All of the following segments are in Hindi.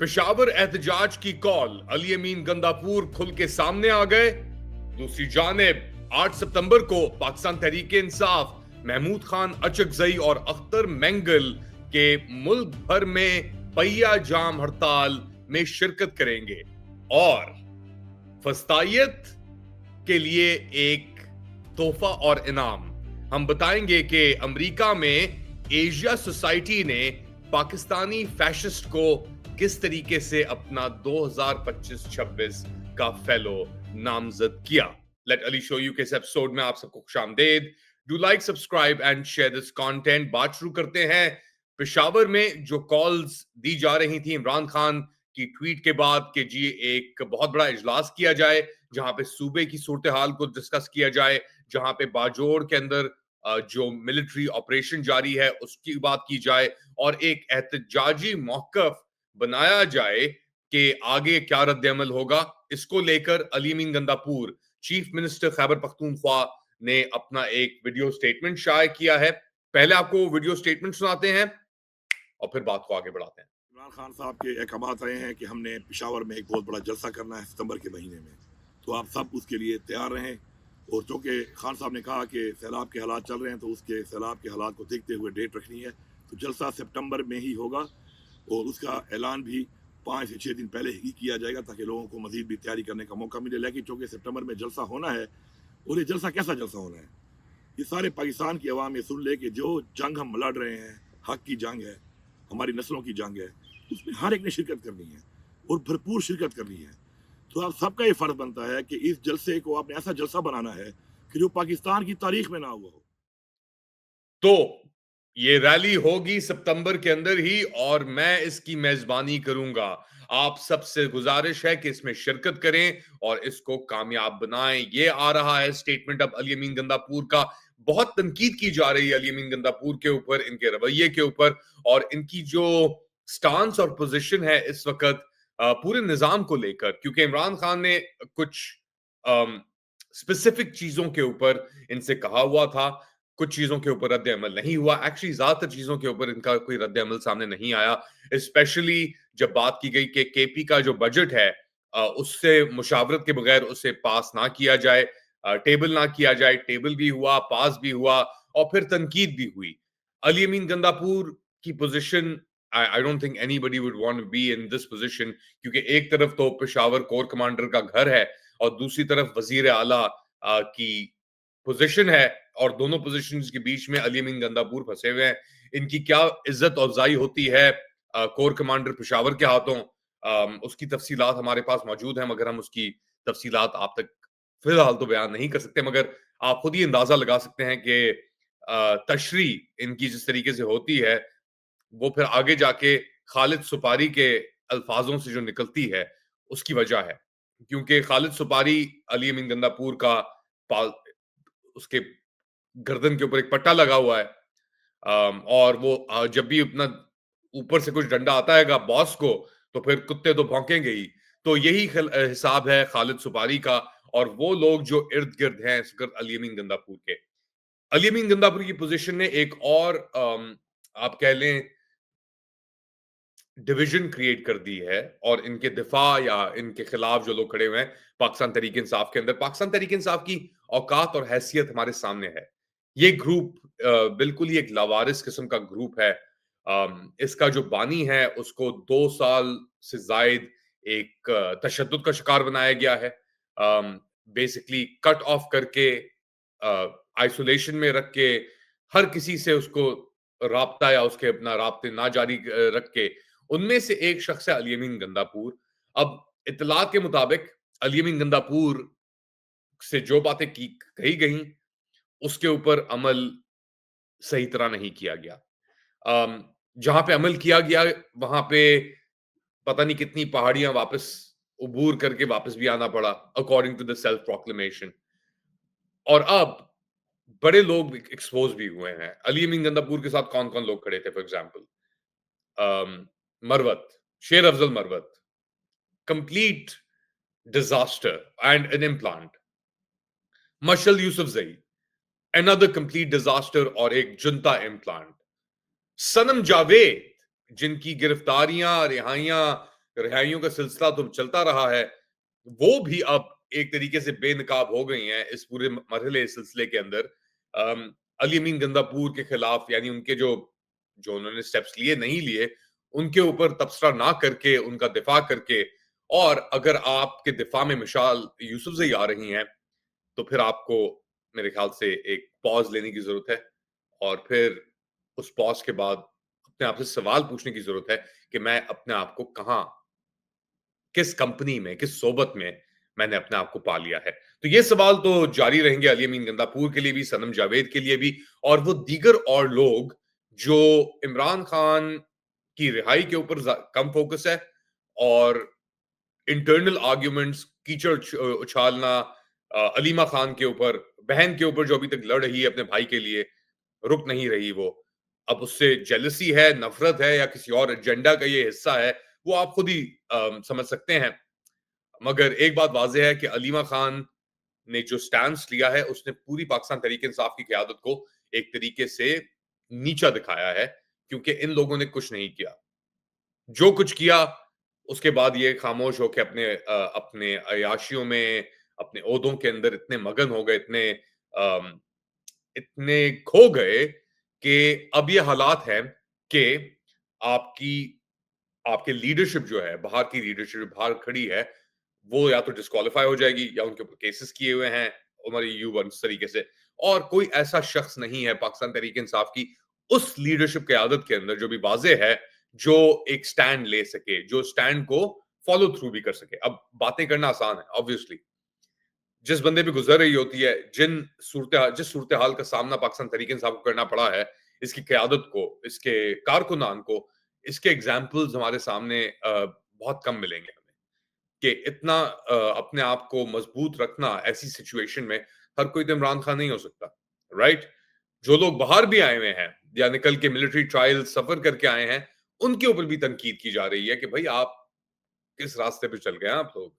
पेशावर एहतजाज की कॉल, अली अमीन गंदापुर खुल के सामने आ गए। दूसरी जानिब 8 सितंबर को पाकिस्तान तहरीक इंसाफ महमूद खान अचकजई और अख्तर मेंगल के मुल्क भर में पहिया जाम हड़ताल में शिरकत करेंगे और फस्तायत के लिए एक तोहफा और इनाम। हम बताएंगे कि अमेरिका में एशिया सोसाइटी ने पाकिस्तानी फैशिस्ट को किस तरीके से अपना 2025-26 का फेलो नामजद किया। लेट अली शो यू के इस एपिसोड में आप सबको खुशामदेद। Do like, subscribe and share this content. बात शुरू करते हैं पेशावर में जो कॉल्स दी जा रही थी इमरान खान की ट्वीट के बाद कि जी एक बहुत बड़ा इजलास किया जाए जहां पे सूबे की सूरत हाल को डिस्कस किया जाए, जहां पे बाजोड़ के अंदर जो मिलिट्री ऑपरेशन जारी है उसकी बात की जाए और एक एहतजाजी मौकफ बनाया जाए कि आगे क्या रद्द अमल होगा। इसको लेकर अली अमीन गंदापुर चीफ मिनिस्टर खैबर पख्तूनख्वा ने अपना एक वीडियो स्टेटमेंट शाये किया है। पहले आपको वीडियो स्टेटमेंट सुनाते हैं और फिर बात को आगे बढ़ाते हैं। इमरान खान साहब के अहकामात आए हैं कि हमने पेशावर में एक बहुत बड़ा जलसा करना है सितंबर के महीने में, तो आप सब उसके लिए तैयार रहें। और चूँकि खान साहब ने कहा कि सैलाब के हालात चल रहे हैं, तो उसके सैलाब के हालात को देखते हुए डेट रखनी है। तो जलसा सितंबर में ही होगा और उसका ऐलान भी 5 से 6 दिन पहले ही किया जाएगा ताकि लोगों को मजीद भी तैयारी करने का मौका मिले। लेकिन चूँकि सितंबर में जलसा होना है, और ये जलसा कैसा जलसा होना है, ये सारे पाकिस्तान की आवाम ये सुन ले कि जो जंग हम लड़ रहे हैं, हक की जंग है, हमारी नस्लों की जंग है, उसमें हर एक ने शिरकत करनी है और भरपूर शिरकत करनी है। तो आप सबका ये फर्ज बनता है कि इस जलसे को आपने ऐसा जलसा बनाना है कि जो पाकिस्तान की तारीख में ना हुआ हो। तो ये रैली होगी सितंबर के अंदर ही और मैं इसकी मेजबानी करूंगा। आप सबसे गुजारिश है कि इसमें शिरकत करें और इसको कामयाब बनाएं। ये आ रहा है स्टेटमेंट अब अली अमीन गंदापुर का। बहुत तनकीद की जा रही है अली अमीन गंदापुर के ऊपर, इनके रवैये के ऊपर और इनकी जो स्टांस और पोजीशन है इस वक्त पूरे निजाम को लेकर, क्योंकि इमरान खान ने कुछ स्पेसिफिक चीजों के ऊपर इनसे कहा हुआ था, कुछ चीजों के ऊपर रद्द अमल नहीं हुआ। एक्चुअली ज्यादातर चीजों के ऊपर इनका कोई रद्द अमल सामने नहीं आया। स्पेशली जब बात की गई कि केपी का जो बजट है उससे मुशावरत के बगैर उसे पास ना किया जाए, टेबल ना किया जाए। टेबल भी हुआ, पास भी हुआ और फिर तनकीद भी हुई। अली अमीन गंदापुर की position, I don't think anybody would want to be in this position, क्योंकि एक तरफ तो पेशावर कोर कमांडर का घर है और दूसरी तरफ वजीर आला की पोजीशन है और दोनों पोजीशंस के बीच में अली अमीन गंदापुर फंसे हुए हैं। इनकी क्या इज्जत अफजाई होती है कोर कमांडर पेशावर के हाथों, उसकी तफसीलात हमारे पास मौजूद है, मगर हम उसकी तफसीलात आप तक फिलहाल तो बयान नहीं कर सकते। मगर आप खुद ही अंदाजा लगा सकते हैं कि तशरी इनकी जिस तरीके से होती है वो फिर आगे जाके खालिद सुपारी के अल्फाजों से जो निकलती है उसकी वजह है। क्योंकि खालिद सुपारी अली अमीन गंदापुर का उसके गर्दन के ऊपर एक पट्टा लगा हुआ है और वो जब भी अपना ऊपर से कुछ डंडा आता है बॉस को तो फिर कुत्ते तो भौंकेंगे ही। तो यही हिसाब है खालिद सुपारी का और वो लोग जो इर्द गिर्द हैं इस वक्त अली अमीन गंदापुर के। अली अमीन गंदापुर की पोजीशन ने एक और आप कह लें डिवीजन क्रिएट कर दी है और इनके दिफा या इनके खिलाफ जो लोग खड़े हुए हैं पाकिस्तान तहरीक इंसाफ के अंदर, पाकिस्तान तहरीक इंसाफ की औकात और हैसियत हमारे सामने है। ये ग्रुप बिल्कुल ही एक लावारिस किस्म का ग्रुप है। इसका जो बानी है उसको 2 साल से जायद एक तशद्दुद का शिकार बनाया गया है। बेसिकली कट ऑफ करके, आइसोलेशन में रख के, हर किसी से उसको राब्ता या उसके अपना राब्ते ना जारी रख के, उनमें से एक शख्स है अली अमीन गंदापुर। अब इत्तलात के मुताबिक अली अमीन गंदापुर से जो बातें की कही गई उसके ऊपर अमल सही तरह नहीं किया गया। जहां पे अमल किया गया वहां पे पता नहीं कितनी पहाड़ियां वापस उबूर करके वापस भी आना पड़ा according to the self proclamation. और अब बड़े लोग एक्सपोज भी हुए हैं। अली अमीन गंदापुर के साथ कौन कौन लोग खड़े थे? फॉर एग्जाम्पल मरवत, शेर Afzal Marwat, complete disaster and an implant. Mashal Yousafzai, another complete disaster और एक जुनता इम्प्लांट. सनम जावेद, जिनकी गिरफ्तारियां, रिहाइयों का सिलसिला तो चलता रहा है, वो भी अब एक तरीके से बेनकाब हो गई हैं इस पूरे मरहले इस सिलसिले के अंदर. अली अमीन गंदापुर के खिलाफ, यानी उनके जो जो उन्होंने स्टेप्स लिए नहीं लिए, उनके ऊपर तबसरा ना करके, उनका दिफा करके, और अगर आपके दिफा में मिसाल यूसुफजई आ रही हैं, तो फिर आपको मेरे ख्याल से एक पॉज लेने की जरूरत है, और फिर उस पॉज के बाद अपने आप से सवाल पूछने की जरूरत है कि मैं अपने आप को कहां, किस कंपनी में, किस सोबत में मैंने अपने आप को पा लिया है. तो ये सवाल तो जारी रहेंगे अली अमीन गंदापुर के लिए भी, सनम जावेद के लिए भी, और वो दीगर और लोग जो इमरान खान की रिहाई के ऊपर कम फोकस है, और इंटरनल आर्ग्यूमेंट्स, कीचड़ उछालना अलीमा खान के ऊपर, बहन के ऊपर जो अभी तक लड़ रही है अपने भाई के लिए, रुक नहीं रही वो. अब उससे जेलसी है, नफरत है, या किसी और एजेंडा का ये हिस्सा है, वो आप खुद ही समझ सकते हैं. मगर एक बात वाज़ेह है कि अलीमा खान ने जो स्टैंस लिया है, उसने पूरी पाकिस्तान तहरीक-ए-इंसाफ की क़यादत को एक तरीके से नीचा दिखाया है, क्योंकि इन लोगों ने कुछ नहीं किया. जो कुछ किया, उसके बाद ये खामोश होके अपने अय्याशियों में, अपने ओहदों के अंदर इतने मगन हो गए, अम, इतने खो गए कि अब ये हालात हैं कि आपकी आपके लीडरशिप जो है, बाहर की लीडरशिप जो बाहर खड़ी है, वो या तो डिस्क्वालीफाई हो जाएगी, या उनके ऊपर केसेस किए हुए हैं उमर अय्यूब इस तरीके से. और कोई ऐसा शख्स नहीं है पाकिस्तान तहरीक इंसाफ की उस लीडरशिप क़यादत के अंदर जो भी वाज़ेह है, जो एक स्टैंड ले सके, जो स्टैंड को फॉलो थ्रू भी कर सके. अब बातें करना आसान है, ऑब्वियसली. जिस बंदे पे गुजर रही होती है, जिस सूरत हाल का सामना पाकिस्तान तहरीक इंसाफ को करना पड़ा है, इसकी क़यादत को, इसके कारकुनान को, इसके एग्जाम्पल्स हमारे सामने बहुत कम मिलेंगे हमें, कि इतना अपने आप को मजबूत रखना ऐसी सिचुएशन में, हर कोई तो इमरान खान नहीं हो सकता, राइट? जो लोग बाहर भी आए हुए हैं, या निकल के मिलिट्री ट्रायल सफर करके आए हैं, उनके ऊपर भी तनकीद की जा रही है कि भाई आप किस रास्ते पे चल गए हैं आप लोग.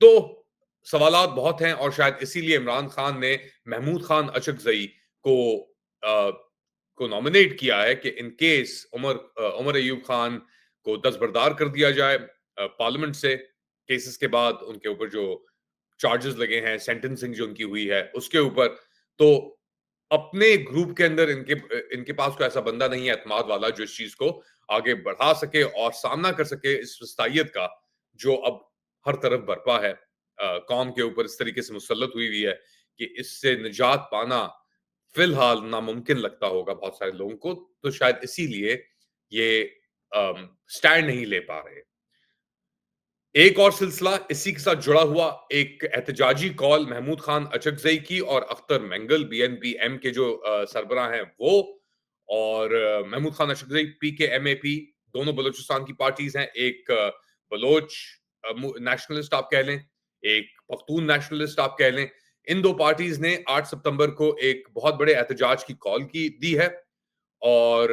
तो सवालात बहुत हैं, और शायद इसीलिए इमरान खान ने महमूद खान अचकजई को नॉमिनेट किया है कि इन केस उमर अयूब खान को दस्तबरदार कर दिया जाए पार्लियामेंट से, केसेस के बाद उनके ऊपर जो चार्जेस लगे हैं, सेंटेंसिंग जो उनकी हुई है उसके ऊपर. तो अपने ग्रुप के अंदर इनके पास कोई ऐसा बंदा नहीं है एतमाद वाला जो इस चीज को आगे बढ़ा सके और सामना कर सके इस वस्तायत का, जो अब हर तरफ बरपा है, कौम के ऊपर इस तरीके से मुसल्लत हुई हुई है कि इससे निजात पाना फिलहाल नामुमकिन लगता होगा बहुत सारे लोगों को. तो शायद इसीलिए ये स्टैंड नहीं ले पा रहे. एक और सिलसिला इसी के साथ जुड़ा हुआ, एक एहतजाजी कॉल महमूद खान अचकजई की और अख्तर मेंगल बीएनपी एम के जो सरबराह हैं वो, और महमूद खान अचकजई पीकेएमएपी, दोनों बलूचिस्तान की पार्टीज हैं. एक बलोच नेशनलिस्ट आप कह लें, एक पख्तून नेशनलिस्ट आप कह लें. इन दो पार्टीज ने 8 सितंबर को एक बहुत बड़े एहतजाज की कॉल की दी है, और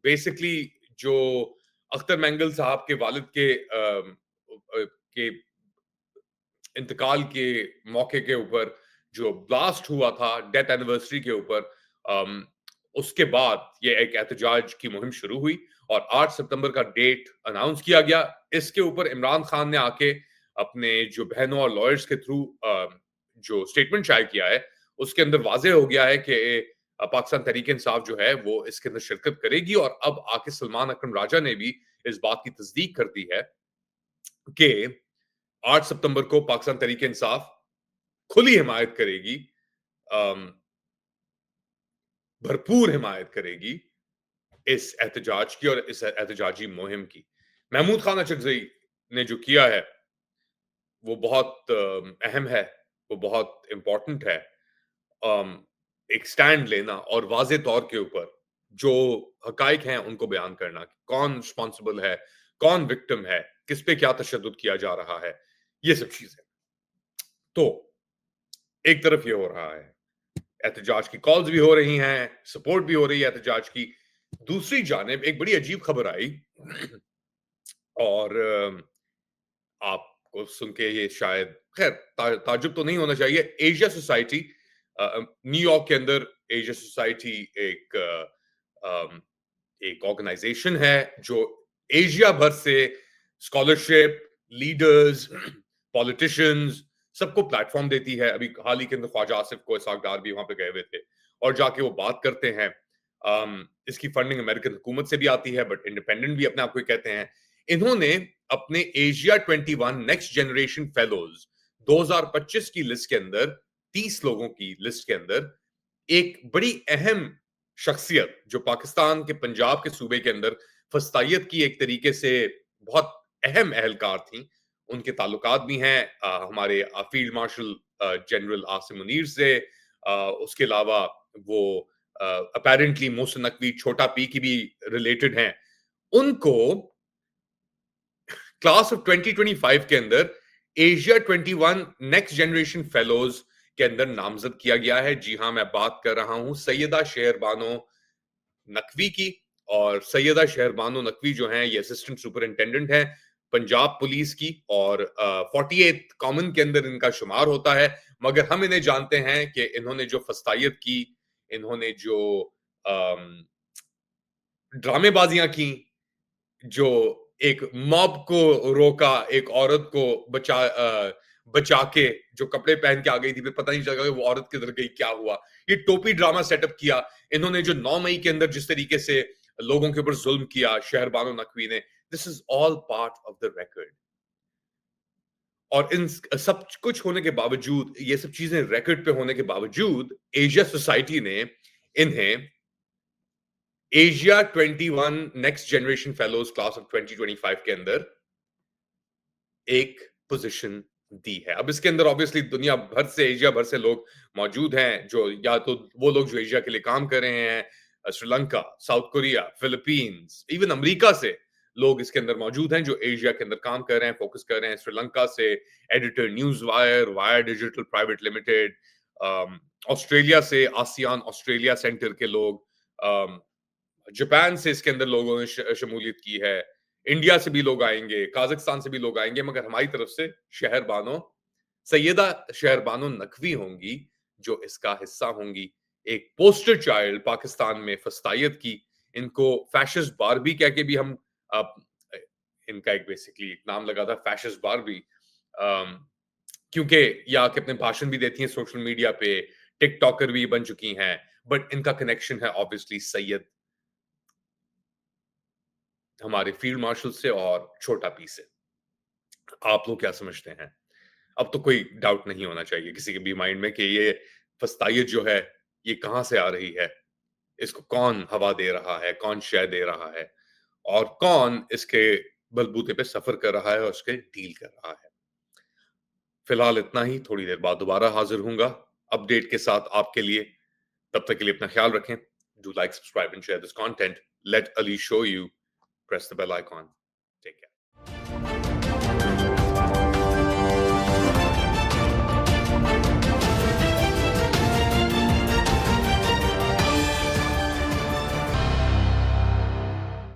बेसिकली जो अख्तर मेंगल साहब के वालिद के इंतकाल के मौके के ऊपर जो ब्लास्ट हुआ था डेथ एनिवर्सरी के ऊपर, उसके बाद ये एक एहतजाज की मुहिम शुरू हुई, और 8 सितंबर का डेट अनाउंस किया गया. इसके ऊपर इमरान खान ने आके अपने जो बहनों और लॉयर्स के थ्रू जो स्टेटमेंट शाये किया है, उसके अंदर वाज़ेह हो गया है कि पाकिस्तान तहरीक इंसाफ जो है वो इसके अंदर शिरकत करेगी. और अब आके सलमान अकरम राजा ने भी इस बात की तस्दीक कर दी है कि 8 सितंबर को पाकिस्तान तहरीक इंसाफ खुली हिमायत करेगी, भरपूर हिमायत करेगी इस एहतजाज की और इस एहतजाजी मुहिम की. महमूद खान अचकजई ने जो किया है वो बहुत अहम है, वो बहुत इंपॉर्टेंट है. एक स्टैंड लेना और वाज़े तौर के ऊपर जो हकाइक हैं उनको बयान करना, कौन रिस्पॉन्सिबल है, कौन विक्टिम है, किस पे क्या तशद्दुद किया जा रहा है, ये सब चीजें. तो एक तरफ ये हो रहा है, एहतजाज की कॉल्स भी हो रही हैं, सपोर्ट भी हो रही है एहतजाज की. दूसरी जानिब एक बड़ी अजीब खबर आई, और आपको सुन के ये शायद खैर ताज्जुब तो नहीं होना चाहिए। एशिया सोसाइटी, न्यूयॉर्क के अंदर एशिया सोसाइटी अम, एक ऑर्गेनाइजेशन है जो एशिया भर से स्कॉलरशिप, लीडर्स, पॉलिटिशियंस सबको प्लेटफॉर्म देती है। अभी हाल ही के अंदर ख्वाजा आसिफ को इसहाक भी वहां पे गए हुए थे और जाके वो बात करते हैं। इसकी फंडिंग अमेरिकन हुकूमत से भी आती है, बट इंडिपेंडेंट भी अपने आप को कहते हैं। इन्होंने अपने एशिया 21 नेक्स्ट जनरेशन फेलोज 2025 की लिस्ट के अंदर 30 लोगों की लिस्ट के अंदर एक बड़ी अहम शख्सियत जो पाकिस्तान के पंजाब के सूबे के अंदर फस्तायत की एक तरीके से बहुत अहम अहलकार थी, उनके ताल्लुकात भी हैं हमारे field marshal general Asim Munir से। उसके अलावा वो अपेरेंटली मोहसिन नकवी छोटा पी की भी रिलेटेड हैं। उनको क्लास ऑफ 2025 के अंदर एशिया 21 नेक्स्ट जनरेशन फेलोज के अंदर नामजद किया गया है। जी हां, मैं बात कर रहा हूं सैयदा शेहरबानो नकवी की। और सैयदा शेहरबानो नकवी जो हैं ये असिस्टेंट सुपरिंटेंडेंट हैं पंजाब पुलिस की और 48 कॉमन के अंदर इनका शुमार होता है। मगर हम इन्हें जानते हैं कि इन्होंने जो फस्तायत की, इन्होंने जो ड्रामेबाजियां की, जो एक मॉब को रोका, एक औरत को बचा के जो कपड़े पहन के आ गई थी, फिर पता नहीं चला कि वो औरत किधर गई, क्या हुआ। ये टोपी ड्रामा सेटअप किया इन्होंने, जो 9 मई के अंदर जिस तरीके से लोगों के ऊपर जुल्म किया शहरबानो नकवी ने, this is all part of the record. और इन सब कुछ होने के बावजूद, ये सब चीजें रिकॉर्ड पे होने के बावजूद, एशिया सोसाइटी ने इन्हें Asia 21 next generation fellows class of 2025 के अंदर एक पोजीशन दी है। अब इसके अंदर ऑब्वियसली दुनिया भर से, एशिया भर से लोग मौजूद हैं, जो या तो वो लोग जो एशिया के लिए काम कर रहे हैं, Sri Lanka, south Korea, Philippines, even America से लोग इसके अंदर मौजूद हैं जो एशिया के अंदर काम कर रहे हैं, फोकस कर रहे हैं। श्रीलंका से editor news wire, wire digital private limited, Australia से आसियान ऑस्ट्रेलिया सेंटर के लोग, जापान से इसके अंदर लोगों ने शमूलियत की है, इंडिया से भी लोग आएंगे, काजाकिस्तान से भी लोग आएंगे, मगर हमारी तरफ से शहरबानो, सैयदा शहरबानो नकवी होंगी जो इसका हिस्सा होंगी। एक पोस्टर चाइल्ड पाकिस्तान में फस्तायत की। इनको फैशिस्ट बारबी कह के भी हम इनका एक बेसिकली एक नाम लगा था, फैशिस्ट बारबी, क्योंकि ये आके अपने भाषण भी देती हैं सोशल मीडिया पे, टिकटॉकर भी बन चुकी हैं। बट इनका कनेक्शन है ऑब्वियसली सैयद हमारे फील्ड मार्शल से और छोटा पी से। आप लोग क्या समझते हैं? अब तो कोई डाउट नहीं होना चाहिए किसी के भी माइंड में कि ये फस्तायत जो है ये कहां से आ रही है, इसको कौन हवा दे रहा है, कौन शय दे रहा है और कौन इसके बलबूते पे सफर कर रहा है और उसके डील कर रहा है। फिलहाल इतना ही, थोड़ी देर बाद दोबारा हाजिर हूंगा अपडेट के साथ आपके लिए। तब तक के लिए अपना ख्याल रखें। Do like, subscribe and share this content. Let Ali show you, press the bell icon. Take care.